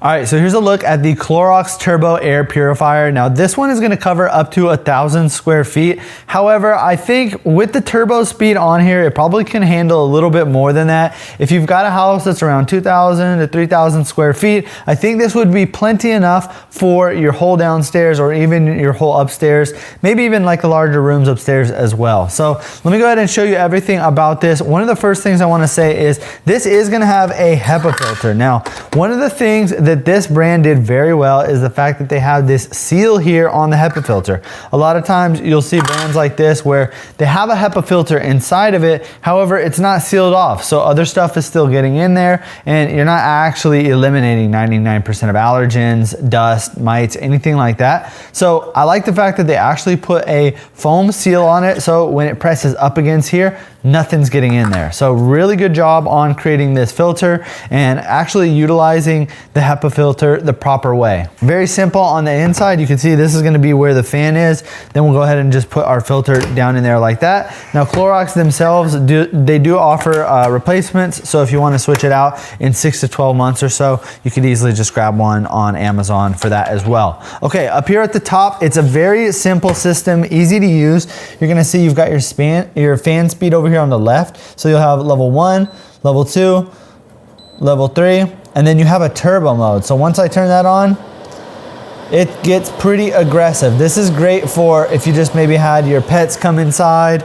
All right, so here's a look at the Clorox Turbo Air Purifier. Now this one is gonna cover up to 1,000 square feet. However, I think with the turbo speed on here, it probably can handle a little bit more than that. If you've got a house that's around 2,000 to 3,000 square feet, I think this would be plenty enough for your whole downstairs or even your whole upstairs, maybe even like the larger rooms upstairs as well. So let me go ahead and show you everything about this. One of the first things I wanna say is this is gonna have a HEPA filter. Now, one of the things that this brand did very well is the fact that they have this seal here on the HEPA filter. A lot of times you'll see brands like this where they have a HEPA filter inside of it, however, it's not sealed off. So other stuff is still getting in there and you're not actually eliminating 99% of allergens, dust, mites, anything like that. So I like the fact that they actually put a foam seal on it. So when it presses up against here, nothing's getting in there. So really good job on creating this filter and actually utilizing the HEPA filter the proper way. Very simple on the inside. You can see this is gonna be where the fan is. Then we'll go ahead and just put our filter down in there like that. Now Clorox themselves, they do offer replacements. So if you wanna switch it out in 6 to 12 months or so, you could easily just grab one on Amazon for that as well. Okay, up here at the top, it's a very simple system, easy to use. You're gonna see you've got your fan speed over here on the left. So you'll have level 1, level 2, level 3, and then you have a turbo mode. So once I turn that on, it gets pretty aggressive. This is great for if you just maybe had your pets come inside,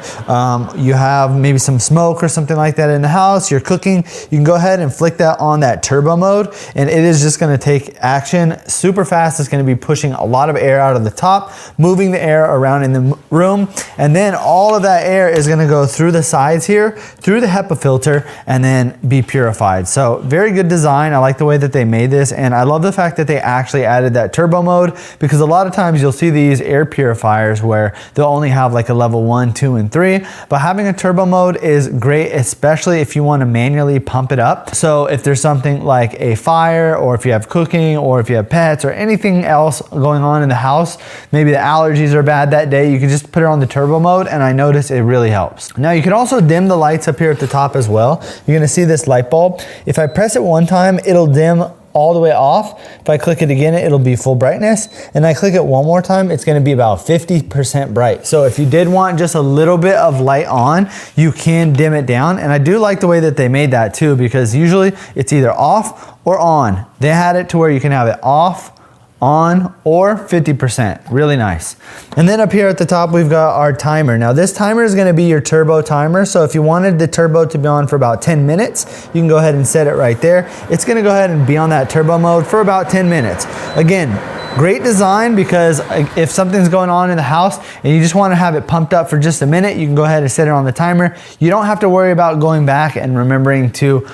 you have maybe some smoke or something like that in the house, you're cooking, you can go ahead and flick that on that turbo mode and it is just gonna take action super fast. It's gonna be pushing a lot of air out of the top, moving the air around in the room, and then all of that air is gonna go through the sides here, through the HEPA filter, and then be purified. So very good design. I like the way that they made this, and I love the fact that they actually added that turbo mode, because a lot of times you'll see these air purifiers where they'll only have like a level 1, 2, and 3, but having a turbo mode is great, especially if you want to manually pump it up. So if there's something like a fire, or if you have cooking, or if you have pets or anything else going on in the house, maybe the allergies are bad that day, you can just put it on the turbo mode, and I notice it really helps. Now you can also dim the lights up here at the top as well. You're gonna see this light bulb. If I press it one time, it'll dim all the way off. If I click it again, it'll be full brightness. And I click it one more time, it's gonna be about 50% bright. So if you did want just a little bit of light on, you can dim it down. And I do like the way that they made that too, because usually it's either off or on. They had it to where you can have it off, on, or 50%. Really nice. And then up here at the top, we've got our timer. Now this timer is gonna be your turbo timer. So if you wanted the turbo to be on for about 10 minutes, you can go ahead and set it right there. It's gonna go ahead and be on that turbo mode for about 10 minutes. Again, great design, because if something's going on in the house and you just wanna have it pumped up for just a minute, you can go ahead and set it on the timer. You don't have to worry about going back and remembering to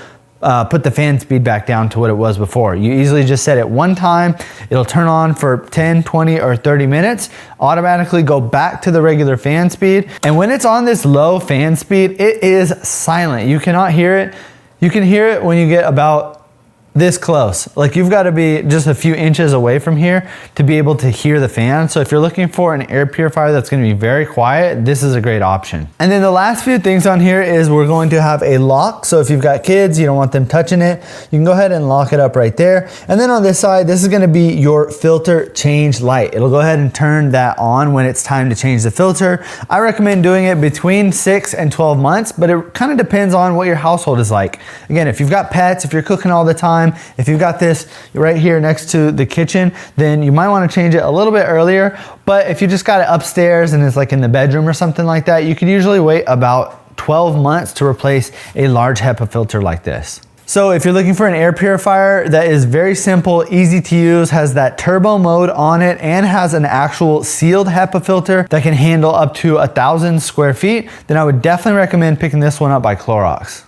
put the fan speed back down to what it was before. You easily just set it one time, it'll turn on for 10, 20, or 30 minutes, automatically go back to the regular fan speed. And when it's on this low fan speed, it is silent. You cannot hear it. You can hear it when you get about this close. Like you've got to be just a few inches away from here to be able to hear the fan. So if you're looking for an air purifier that's going to be very quiet, this is a great option. And then the last few things on here is we're going to have a lock. So if you've got kids, you don't want them touching it, you can go ahead and lock it up right there. And then on this side, this is going to be your filter change light. It'll go ahead and turn that on when it's time to change the filter. I recommend doing it between 6 and 12 months, but it kind of depends on what your household is like. Again, if you've got pets, if you're cooking all the time, if you've got this right here next to the kitchen, then you might want to change it a little bit earlier. But if you just got it upstairs and it's like in the bedroom or something like that, you could usually wait about 12 months to replace a large HEPA filter like this. So if you're looking for an air purifier that is very simple, easy to use, has that turbo mode on it, and has an actual sealed HEPA filter that can handle up to 1,000 square feet, then I would definitely recommend picking this one up by Clorox.